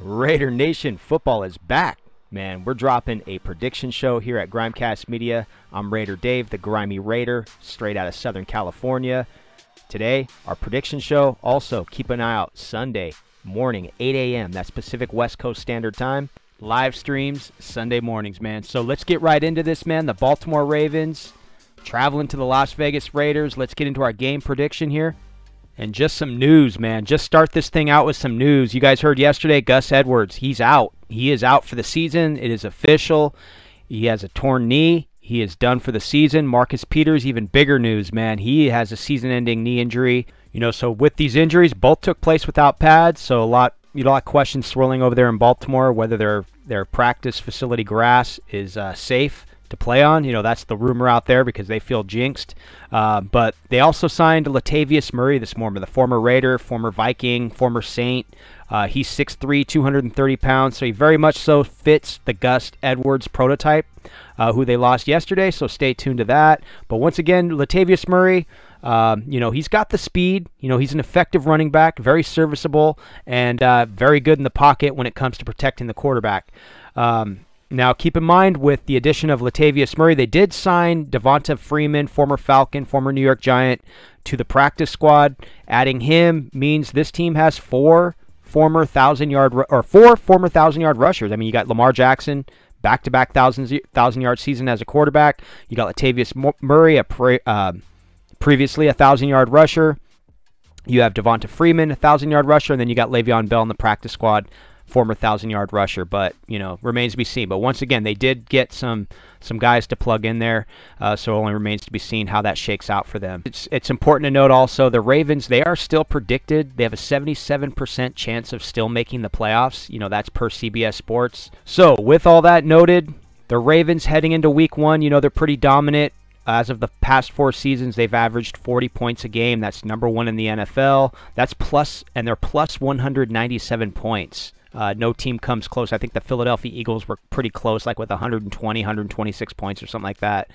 Raider Nation, football is back. Man, we're dropping a prediction show here at GrimeCast Media. I'm Raider Dave, the Grimey Raider, straight out of Southern California. Today, our prediction show. Also, keep an eye out Sunday morning, 8 a.m. That's Pacific West Coast Standard Time. Live streams Sunday mornings, man. So let's get right into this, man. The Baltimore Ravens traveling to the Las Vegas Raiders. Let's get into our game prediction here. And just some news, man. Just start this thing out with some news. You guys heard yesterday, Gus Edwards, he's out. He is out for the season. It is official. He has a torn knee. He is done for the season. Marcus Peters, even bigger news, man. He has a season-ending knee injury. You know, so with these injuries, both took place without pads. So a lot of questions swirling over there in Baltimore, whether their practice facility grass is safe to play on. You know, that's the rumor out there because they feel jinxed. But they also signed Latavius Murray this morning, the former Raider, former Viking, former Saint. He's 6'3", 230 pounds, so he very much so fits the Gus Edwards prototype, who they lost yesterday, so stay tuned to that. But once again, Latavius Murray, you know, he's got the speed. You know, he's an effective running back, very serviceable, and very good in the pocket when it comes to protecting the quarterback. Now, keep in mind, with the addition of Latavius Murray, they did sign Devonta Freeman, former Falcon, former New York Giant, to the practice squad. Adding him means this team has four former 1,000-yard rushers. I mean, you got Lamar Jackson, back-to-back 1,000-yard season as a quarterback. You got Latavius Murray, previously a 1,000-yard rusher. You have Devonta Freeman, a 1,000-yard rusher, and then you got Le'Veon Bell in the practice squad, former 1,000-yard rusher, but, you know, remains to be seen. But once again, they did get some guys to plug in there, so it only remains to be seen how that shakes out for them. It's important to note also, the Ravens, they are still predicted. They have a 77% chance of still making the playoffs. You know, that's per CBS Sports. So, with all that noted, the Ravens heading into Week 1, you know, they're pretty dominant. As of the past 4 seasons, they've averaged 40 points a game. That's #1 in the NFL. That's plus, and they're plus 197 points. No team comes close. I think the Philadelphia Eagles were pretty close, like with 120, 126 points or something like that.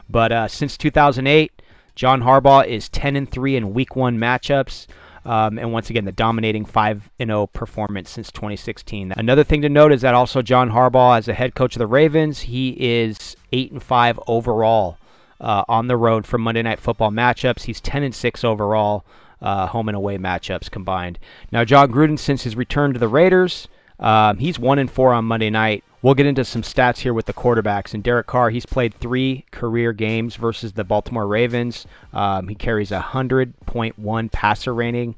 But since 2008, John Harbaugh is 10-3 in Week 1 matchups. And once again, the dominating 5-0 performance since 2016. Another thing to note is that also John Harbaugh, as the head coach of the Ravens, he is 8-5 overall on the road for Monday Night Football matchups. He's 10-6 overall. Home and away matchups combined. Now, John Gruden, since his return to the Raiders, he's 1-4 on Monday night. We'll get into some stats here with the quarterbacks. And Derek Carr, he's played 3 career games versus the Baltimore Ravens. He carries a 100.1 passer rating,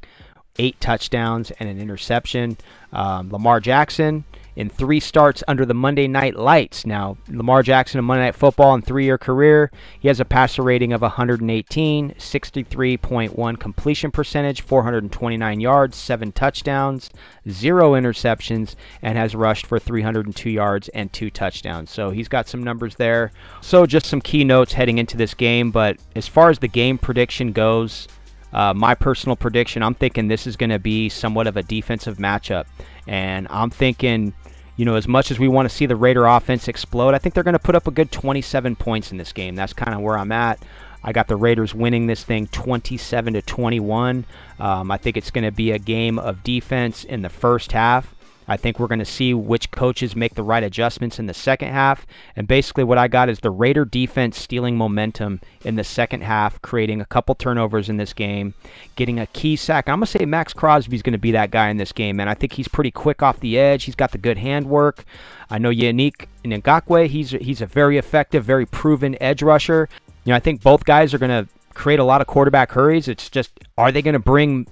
8 touchdowns, and an interception. Lamar Jackson, in 3 starts under the Monday Night Lights. Now, Lamar Jackson in Monday Night Football in 3-year career, he has a passer rating of 118, 63.1 completion percentage, 429 yards, 7 touchdowns, 0 interceptions, and has rushed for 302 yards and 2 touchdowns. So he's got some numbers there. So just some key notes heading into this game. But as far as the game prediction goes, my personal prediction, I'm thinking this is going to be somewhat of a defensive matchup. And I'm thinking, you know, as much as we want to see the Raider offense explode, I think they're going to put up a good 27 points in this game. That's kind of where I'm at. I got the Raiders winning this thing 27-21. I think it's going to be a game of defense in the first half. I think we're going to see which coaches make the right adjustments in the second half. And basically what I got is the Raider defense stealing momentum in the second half, creating a couple turnovers in this game, getting a key sack. I'm going to say Max Crosby's going to be that guy in this game, man. I think he's pretty quick off the edge. He's got the good handwork. I know Yannick Ngakoue, he's a very effective, very proven edge rusher. You know, I think both guys are going to create a lot of quarterback hurries. It's just, are they going to bring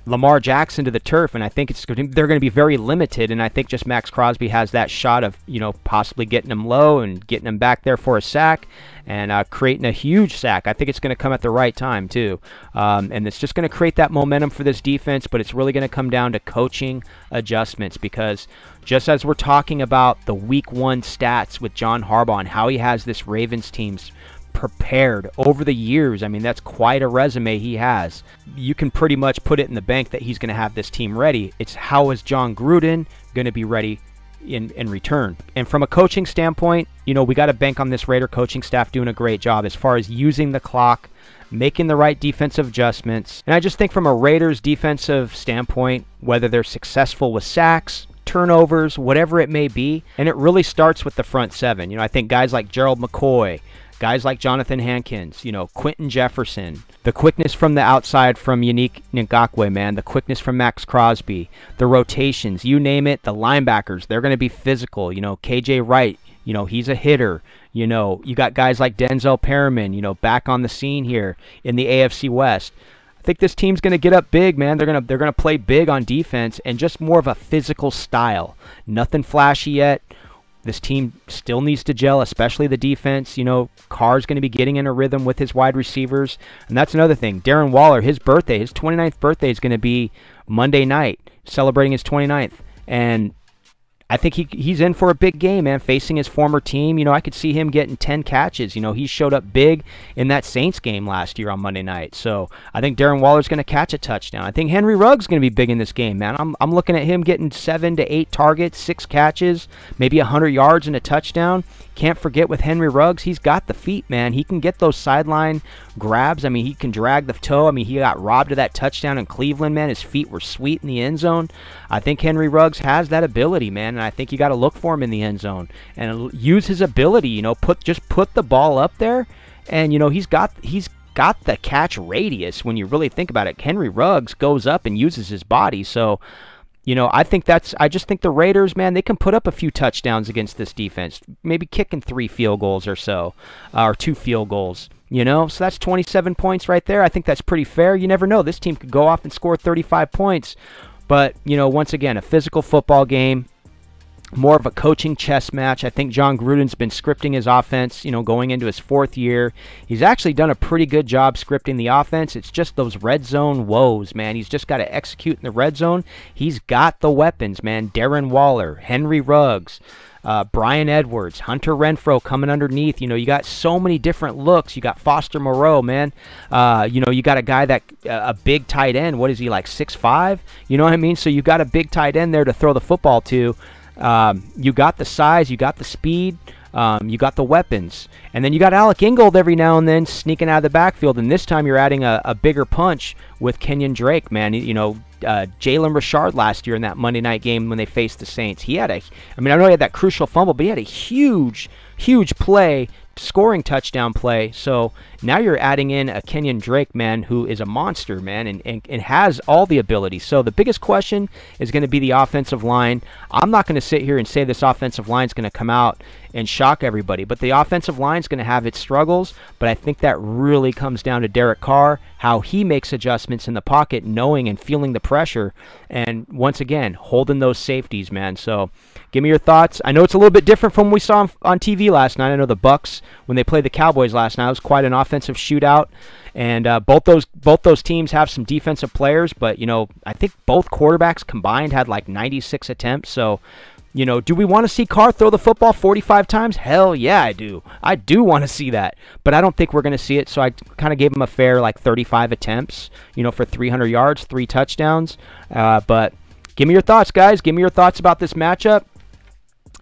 Lamar Jackson to the turf? And I think they're going to be very limited, and I think just Max Crosby has that shot of, you know, possibly getting him low and getting him back there for a sack and creating a huge sack. I think it's going to come at the right time too, and it's just going to create that momentum for this defense, but it's really going to come down to coaching adjustments, because just as we're talking about the Week 1 stats with John Harbaugh and how he has this Ravens team's prepared over the years. I mean, that's quite a resume he has. You can pretty much put it in the bank that he's going to have this team ready. It's how is John Gruden going to be ready in return? And from a coaching standpoint, you know, we got to bank on this Raider coaching staff doing a great job as far as using the clock, making the right defensive adjustments. And I just think from a Raiders defensive standpoint, whether they're successful with sacks, turnovers, whatever it may be. And it really starts with the front seven. You know, I think guys like Gerald McCoy, guys like Jonathan Hankins, you know, Quentin Jefferson, the quickness from the outside from Yannick Ngakoue, man, the quickness from Max Crosby, the rotations, you name it, the linebackers, they're going to be physical. You know, KJ Wright, you know, he's a hitter. You know, you got guys like Denzel Perriman, you know, back on the scene here in the AFC West. I think this team's going to get up big, man. They're going to play big on defense and just more of a physical style. Nothing flashy yet. This team still needs to gel, especially the defense. You know, Carr's going to be getting in a rhythm with his wide receivers. And that's another thing. Darren Waller, his birthday, his 29th birthday is going to be Monday night, celebrating his 29th. And I think he's in for a big game, man, facing his former team. You know, I could see him getting 10 catches. You know, he showed up big in that Saints game last year on Monday night. So I think Darren Waller's going to catch a touchdown. I think Henry Ruggs going to be big in this game, man. I'm looking at him getting 7 to 8 targets, 6 catches, maybe 100 yards and a touchdown. Can't forget with Henry Ruggs, he's got the feet, man. He can get those sideline grabs. I mean, he can drag the toe. I mean, he got robbed of that touchdown in Cleveland, man. His feet were sweet in the end zone. I think Henry Ruggs has that ability, man, and I think you got to look for him in the end zone and use his ability, you know, just put the ball up there, and you know, he's got the catch radius when you really think about it. Henry Ruggs goes up and uses his body, so you know, I just think the Raiders, man, they can put up a few touchdowns against this defense, maybe kicking 3 field goals or so, or 2 field goals, you know, so that's 27 points right there. I think that's pretty fair. You never know. This team could go off and score 35 points, but, you know, once again, a physical football game, more of a coaching chess match. I think John Gruden's been scripting his offense, you know, going into his 4th year. He's actually done a pretty good job scripting the offense. It's just those red zone woes, man. He's just got to execute in the red zone. He's got the weapons, man. Darren Waller, Henry Ruggs, Brian Edwards, Hunter Renfrow coming underneath. You know, you got so many different looks. You got Foster Moreau, man. You know, you got a guy that, a big tight end. What is he, like 6'5"? You know what I mean? So you got a big tight end there to throw the football to. You got the size, you got the speed, you got the weapons, and then you got Alec Ingold every now and then sneaking out of the backfield, and this time you're adding a bigger punch with Kenyon Drake, man. You know, Jalen Richard last year in that Monday night game when they faced the Saints, he had I know he had that crucial fumble, but he had a huge play, scoring touchdown play. So now you're adding in a Kenyon Drake, man, who is a monster, man, and has all the ability. So the biggest question is going to be the offensive line. I'm not going to sit here and say this offensive line is going to come out and shock everybody, but the offensive line is going to have its struggles. But I think that really comes down to Derek Carr, how he makes adjustments in the pocket, knowing and feeling the pressure, and once again holding those safeties, man. So give me your thoughts. I know it's a little bit different from what we saw on TV last night. I know the Bucs, when they played the Cowboys last night, it was quite an offensive shootout, and both those teams have some defensive players, but you know, I think both quarterbacks combined had like 96 attempts. So you know, do we want to see Carr throw the football 45 times? Hell yeah, I do. I do want to see that, but I don't think we're going to see it, so I kind of gave him a fair like 35 attempts, you know, for 300 yards, 3 touchdowns. But give me your thoughts, guys. Give me your thoughts about this matchup.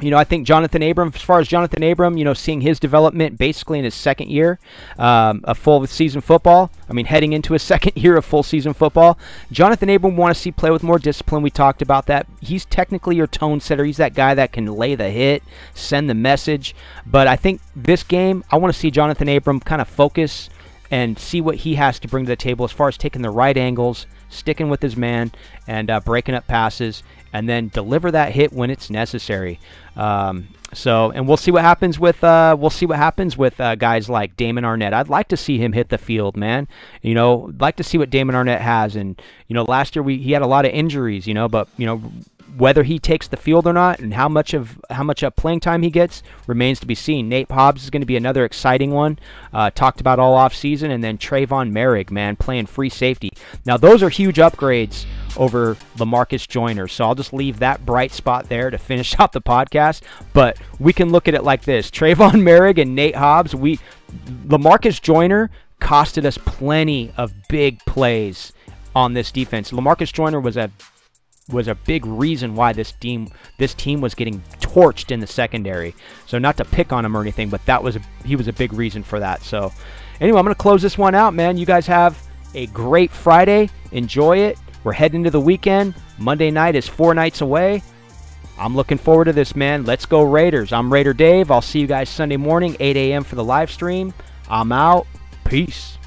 You know, I think Jonathan Abram, as far as Jonathan Abram, you know, seeing his development basically in his 2nd year of full season football. I mean, heading into his 2nd year of full season football. Jonathan Abram want to see play with more discipline. We talked about that. He's technically your tone setter. He's that guy that can lay the hit, send the message. But I think this game, I want to see Jonathan Abram kind of focus and see what he has to bring to the table as far as taking the right angles, sticking with his man, and breaking up passes, and then deliver that hit when it's necessary. And we'll see what happens with guys like Damon Arnett. I'd like to see him hit the field, man. You know, like to see what Damon Arnett has. And you know, last year he had a lot of injuries. You know, but you know, whether he takes the field or not, and how much playing time he gets remains to be seen. Nate Hobbs is going to be another exciting one, talked about all off season, and then Trayvon Merrick, man, playing free safety. Now those are huge upgrades over LaMarcus Joyner, so I'll just leave that bright spot there to finish out the podcast. But we can look at it like this: Trayvon Merrick and Nate Hobbs. LaMarcus Joyner costed us plenty of big plays on this defense. LaMarcus Joyner was a big reason why this team was getting torched in the secondary. So not to pick on him or anything, but he was a big reason for that. So anyway, I'm going to close this one out, man. You guys have a great Friday. Enjoy it. We're heading into the weekend. Monday night is 4 nights away. I'm looking forward to this, man. Let's go Raiders. I'm Raider Dave. I'll see you guys Sunday morning, 8 a.m. for the live stream. I'm out. Peace.